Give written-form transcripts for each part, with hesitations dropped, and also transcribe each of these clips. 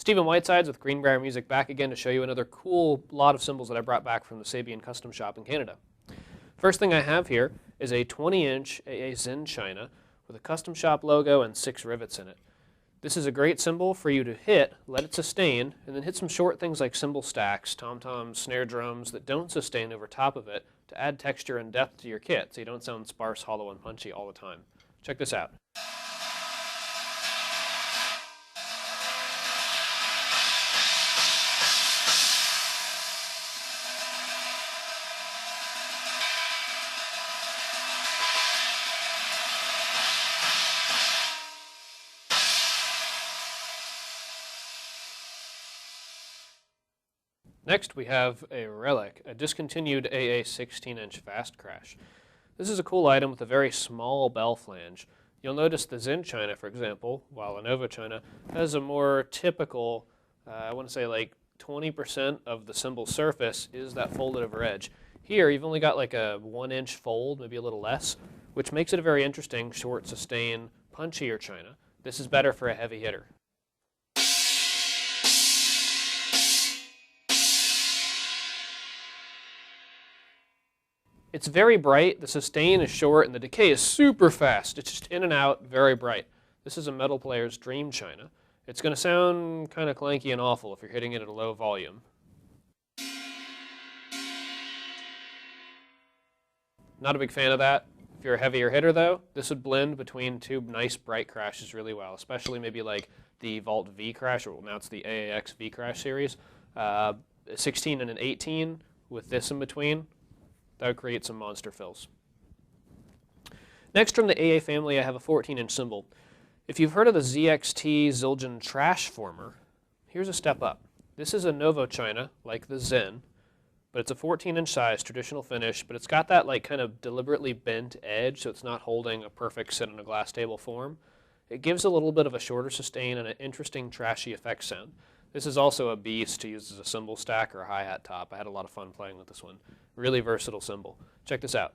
Stephen Whitesides with Greenbrier Music back again to show you another cool lot of cymbals that I brought back from the Sabian custom shop in Canada. First thing I have here is a 20-inch AA Zen china with a custom shop logo and 6 rivets in it. This is a great cymbal for you to hit, let it sustain, and then hit some short things like cymbal stacks, tom-toms, snare drums that don't sustain over top of it to add texture and depth to your kit so you don't sound sparse, hollow, and punchy all the time. Check this out. Next we have a relic, a discontinued AA 16-inch fast crash. This is a cool item with a very small bell flange. You'll notice the Zen china, for example, while a Nova china has a more typical, I want to say like 20% of the cymbal surface is that folded over edge. Here you've only got like a 1-inch fold, maybe a little less, which makes it a very interesting, short, sustain, punchier china. This is better for a heavy hitter. It's very bright, the sustain is short, and the decay is super fast. It's just in and out, very bright. This is a metal player's dream china. It's going to sound kind of clanky and awful if you're hitting it at a low volume. Not a big fan of that. If you're a heavier hitter though, this would blend between two nice bright crashes really well, especially maybe like the Vault V crash, or now it's the AAX V crash series. A 16 and an 18 with this in between. That would create some monster fills. Next from the AA family, I have a 14-inch cymbal. If you've heard of the ZXT Zildjian Trash Former, here's a step up. This is a Novo china, like the Zen, but it's a 14-inch size, traditional finish, but it's got that like kind of deliberately bent edge, so it's not holding a perfect sit on a glass table form. It gives a little bit of a shorter sustain and an interesting trashy effect sound. This is also a beast to use as a cymbal stack or a hi-hat top. I had a lot of fun playing with this one. Really versatile cymbal. Check this out.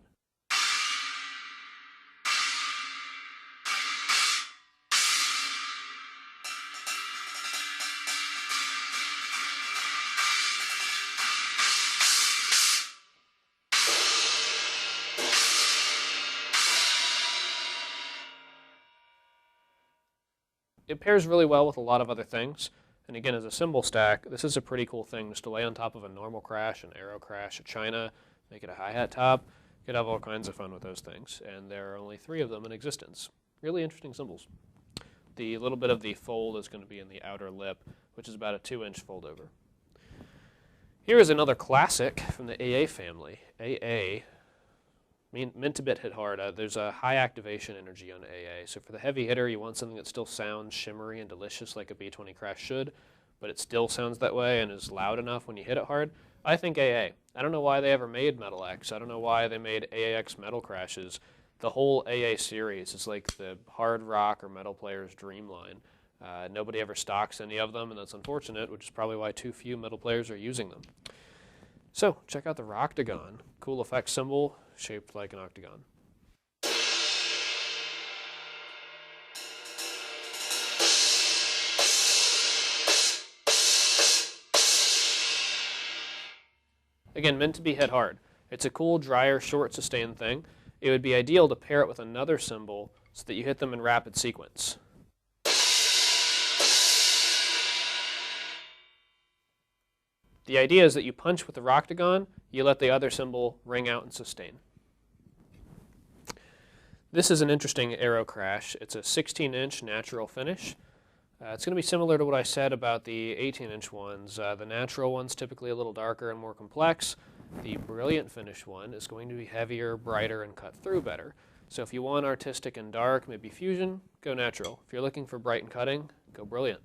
It pairs really well with a lot of other things. And again, as a cymbal stack, this is a pretty cool thing just to lay on top of a normal crash, an arrow crash, a china, make it a hi-hat top. You could have all kinds of fun with those things. And there are only 3 of them in existence. Really interesting cymbals. The little bit of the fold is going to be in the outer lip, which is about a 2-inch fold over. Here is another classic from the AA family. AA, meant to hit hard. There's a high activation energy on AA. So for the heavy hitter, you want something that still sounds shimmery and delicious like a B20 crash should, but it still sounds that way and is loud enough when you hit it hard. I think AA. I don't know why they ever made Metal X. I don't know why they made AAX metal crashes. The whole AA series is like the hard rock or metal player's dream line. Nobody ever stocks any of them, and that's unfortunate, which is probably why too few metal players are using them. So check out the Rocktagon. Cool effect cymbal, shaped like an octagon. Again, meant to be hit hard. It's a cool, drier, short sustain thing. It would be ideal to pair it with another cymbal so that you hit them in rapid sequence. The idea is that you punch with the Rocktagon, you let the other cymbal ring out and sustain. This is an interesting arrow crash. It's a 16-inch natural finish. It's going to be similar to what I said about the 18-inch ones. The natural one's typically a little darker and more complex. The brilliant finish one is going to be heavier, brighter, and cut through better. So if you want artistic and dark, maybe fusion, go natural. If you're looking for bright and cutting, go brilliant.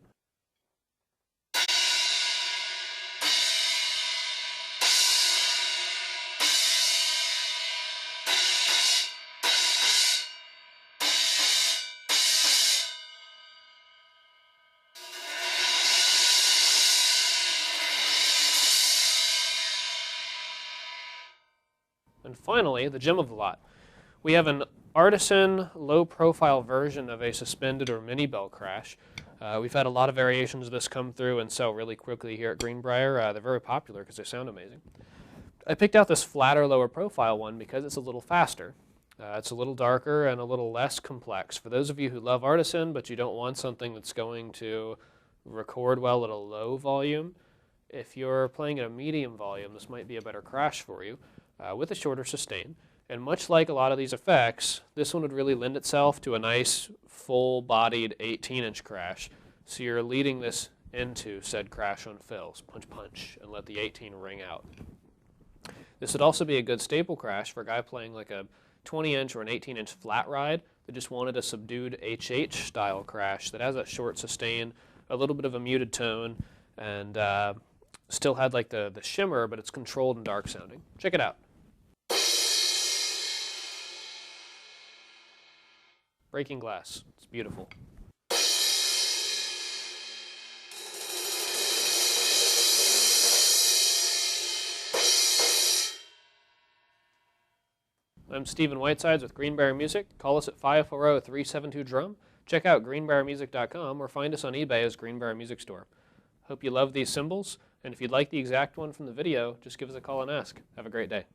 And finally, the gem of the lot. We have an Artisan low-profile version of a suspended or mini bell crash. We've had a lot of variations of this come through and sell really quickly here at Greenbrier. They're very popular because they sound amazing. I picked out this flatter, lower profile one because it's a little faster. It's a little darker and a little less complex. For those of you who love Artisan, but you don't want something that's going to record well at a low volume, if you're playing at a medium volume, this might be a better crash for you with a shorter sustain. And much like a lot of these effects, this one would really lend itself to a nice full-bodied 18-inch crash. So you're leading this into said crash on fills, punch punch, and let the 18 ring out. This would also be a good staple crash for a guy playing like a 20-inch or an 18-inch flat ride that just wanted a subdued HH style crash that has a short sustain, a little bit of a muted tone, and still had like the shimmer, but it's controlled and dark sounding. Check it out. Breaking glass. It's beautiful. I'm Stephen Whitesides with Greenbrier Music. Call us at 540-372-DRUM. Check out greenbriermusic.com or find us on eBay as Greenbrier Music Store. Hope you love these cymbals, and if you'd like the exact one from the video, just give us a call and ask. Have a great day.